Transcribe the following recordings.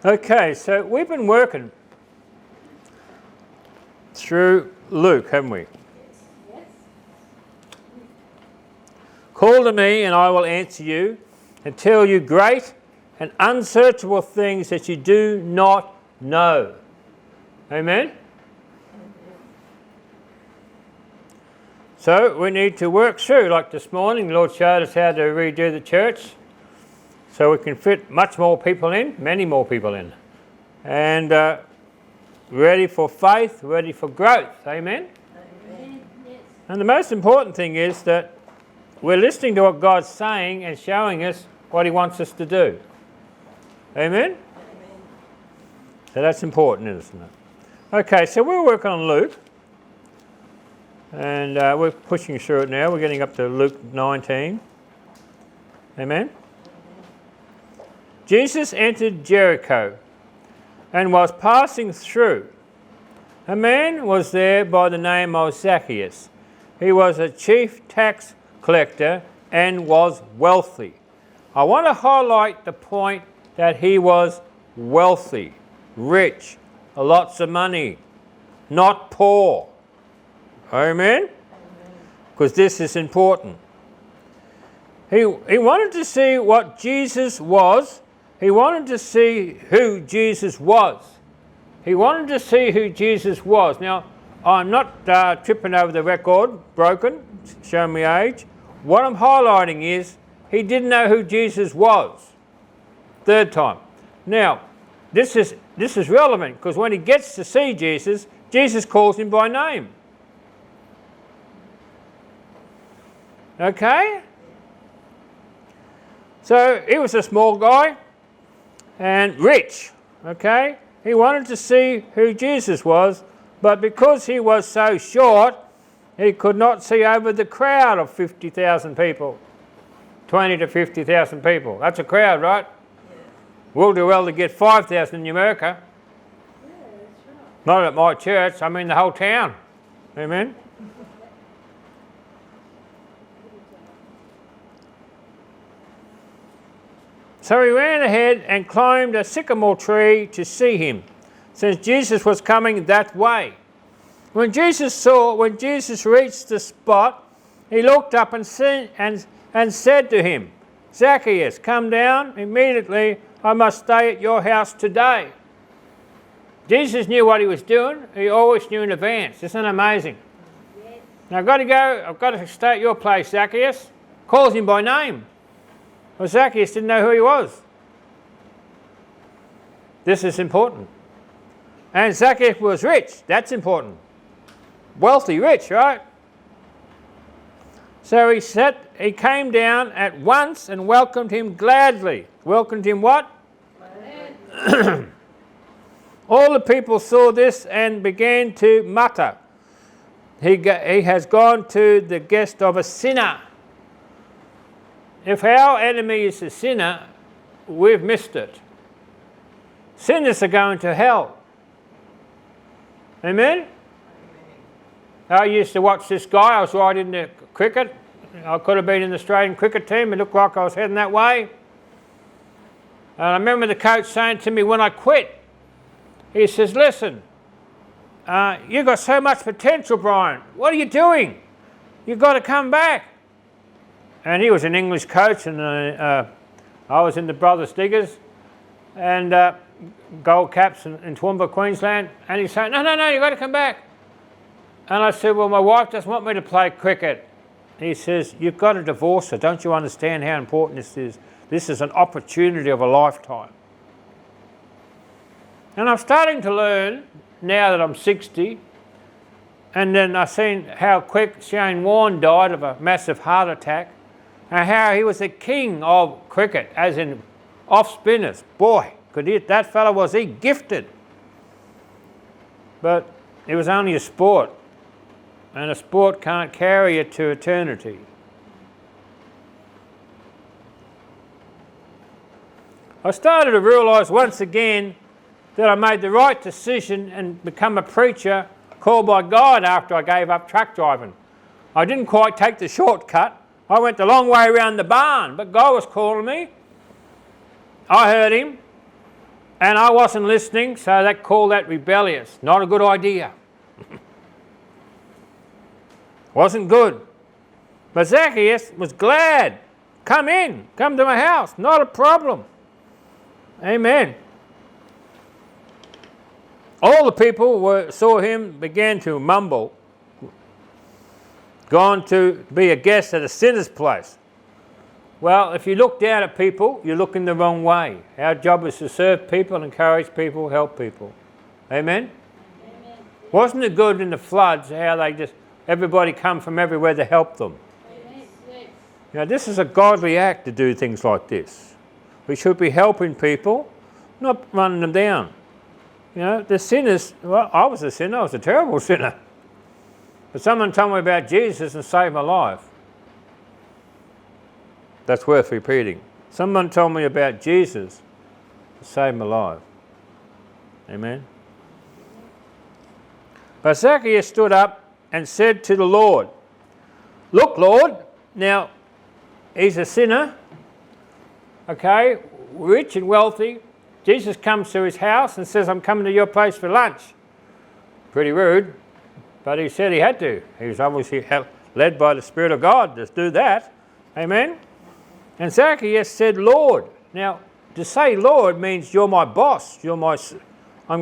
Okay, so we've been working through Luke, haven't we? Yes. Call to me and I will answer you and tell you great and unsearchable things that you do not know. Amen? So we need to work through, like this morning, the Lord showed us how to redo the church so we can fit much more people in, many more people in. And ready for faith, ready for growth. Amen? Amen. Yes. And the most important thing is that we're listening to what God's saying and showing us what He wants us to do. Amen? Amen. So that's important, isn't it? Okay, so we're working on Luke. And we're pushing through it now. We're getting up to Luke 19. Amen? Jesus entered Jericho and was passing through. A man was there by the name of Zacchaeus. He was a chief tax collector and was wealthy. I want to highlight the point that he was wealthy, rich, lots of money, not poor. Amen? Because this is important. He wanted to see what Jesus was. He wanted to see who Jesus was. He wanted to see who Jesus was. Now, I'm not tripping over the record, broken, showing me age. What I'm highlighting is he didn't know who Jesus was. Third time. Now, this is relevant because when he gets to see Jesus, Jesus calls him by name. Okay? So he was a small guy and rich. Okay? He wanted to see who Jesus was, but because he was so short, he could not see over the crowd of 50,000 people. 20 to 50,000 people. That's a crowd, right? Yeah. We'll do well to get 5,000 in America. Yeah, that's right. Not at my church, I mean the whole town. Amen? So he ran ahead and climbed a sycamore tree to see him, since Jesus was coming that way. When Jesus reached the spot, he looked up and said to him, Zacchaeus, come down immediately. I must stay at your house today. Jesus knew what he was doing. He always knew in advance. Isn't that amazing? Yes. Now I've got to go. I've got to stay at your place, Zacchaeus. Calls him by name. Well, Zacchaeus didn't know who he was. This is important. And Zacchaeus was rich. That's important. Wealthy, rich, right? So he came down at once and welcomed him gladly. Welcomed him what? Glad. All the people saw this and began to mutter, he has gone to the guest of a sinner. If our enemy is a sinner, we've missed it. Sinners are going to hell. Amen? I used to watch this guy. I was right in the cricket. I could have been in the Australian cricket team. It looked like I was heading that way. And I remember the coach saying to me when I quit, he says, listen, you've got so much potential, Brian. What are you doing? You've got to come back. And he was an English coach, and I was in the Brothers Diggers and Gold Caps in Toowoomba, Queensland. And he said, no, you've got to come back. And I said, well, my wife doesn't want me to play cricket. He says, you've got to divorce her. Don't you understand how important this is? This is an opportunity of a lifetime. And I'm starting to learn, now that I'm 60, and then I've seen how quick Shane Warne died of a massive heart attack, and how he was the king of cricket, as in off-spinners. Boy, that fella was he gifted. But it was only a sport, and a sport can't carry you to eternity. I started to realise once again that I made the right decision and become a preacher called by God after I gave up truck driving. I didn't quite take the shortcut. I went the long way around the barn, but God was calling me. I heard him. And I wasn't listening, so they call that rebellious. Not a good idea. Wasn't good. But Zacchaeus was glad. Come in, come to my house, not a problem. Amen. All the people saw him, began to mumble. Gone to be a guest at a sinner's place. Well, if you look down at people, you're looking the wrong way. Our job is to serve people, encourage people, help people. Amen? Amen. Wasn't it good in the floods how everybody come from everywhere to help them? Amen. Yes. Now, this is a godly act to do things like this. We should be helping people, not running them down. You know, the sinners, well, I was a sinner, I was a terrible sinner. But someone told me about Jesus and saved my life. That's worth repeating. Someone told me about Jesus and saved my life. Amen. But Zacchaeus stood up and said to the Lord, "Look, Lord," now he's a sinner, okay, rich and wealthy. Jesus comes to his house and says, "I'm coming to your place for lunch." Pretty rude, but he said he had to. He was obviously led by the Spirit of God to do that. Amen. And Zacchaeus said, "Lord." Now, to say Lord means you're my boss. I'm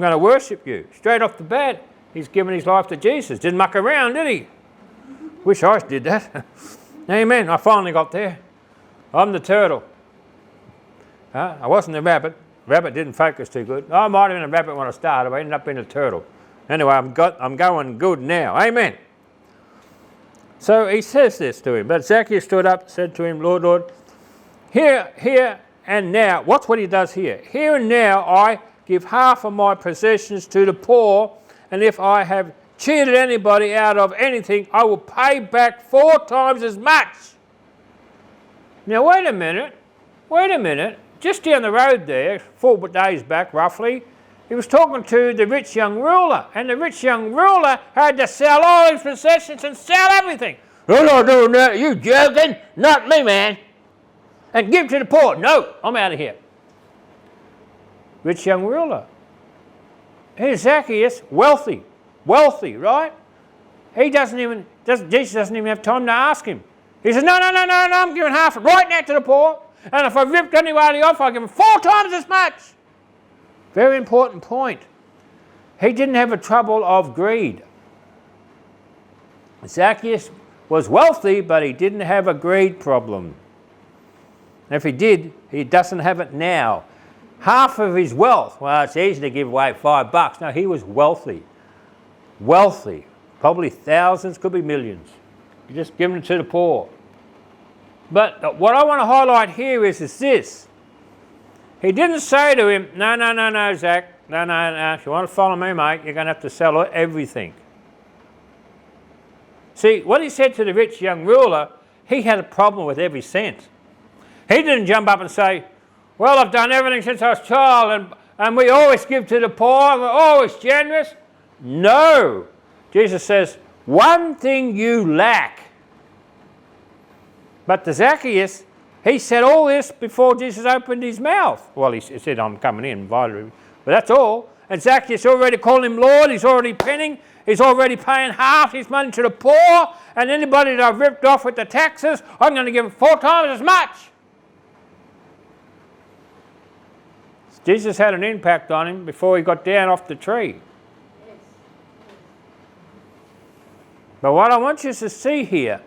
going to worship you. Straight off the bat, he's given his life to Jesus. Didn't muck around, did he? Wish I did that. Amen. I finally got there. I'm the turtle. I wasn't the rabbit. Rabbit didn't focus too good. I might have been a rabbit when I started, but I ended up being a turtle. Anyway, I'm going good now. Amen. So he says this to him. But Zacchaeus stood up and said to him, "Lord, Lord, here and now," watch what he does here. "Here and now I give half of my possessions to the poor, and if I have cheated anybody out of anything, I will pay back 4 times as much." Now wait a minute. Just down the road there, 4 days back roughly, he was talking to the rich young ruler, and the rich young ruler had to sell all his possessions and sell everything. "I'm not doing that. You joking? Not me, man. And give to the poor." "No, I'm out of here." Rich young ruler. Here's Zacchaeus, wealthy, right? Jesus doesn't even have time to ask him. He says, no, I'm giving half right now to the poor. And if I've ripped anybody off, I'll give them 4 times as much. Very important point. He didn't have a trouble of greed. Zacchaeus was wealthy, but he didn't have a greed problem. If he did, he doesn't have it now. Half of his wealth, well, it's easy to give away $5. No, he was wealthy. Wealthy. Probably thousands, could be millions. You're just giving it to the poor. But what I want to highlight here is this. He didn't say to him, no, Zach. No. If you want to follow me, mate, you're going to have to sell everything. See, what he said to the rich young ruler, he had a problem with every cent. He didn't jump up and say, "Well, I've done everything since I was a child, and we always give to the poor, and we're always generous." No. Jesus says, "One thing you lack." But to Zacchaeus, he said all this before Jesus opened his mouth. Well, he said, "I'm coming in," but that's all. And Zacchaeus already called him Lord. He's already penning. He's already paying half his money to the poor. And anybody that I've ripped off with the taxes, I'm going to give them 4 times as much. Jesus had an impact on him before he got down off the tree. Yes. But what I want you to see here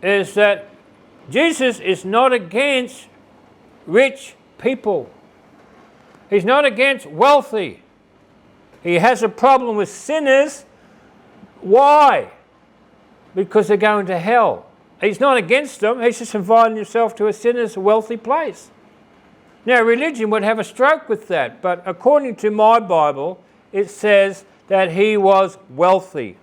is that Jesus is not against rich people. He's not against wealthy. He has a problem with sinners. Why? Because they're going to hell. He's not against them. He's just inviting himself to a sinner's wealthy place. Now, religion would have a stroke with that, but according to my Bible, it says that he was wealthy.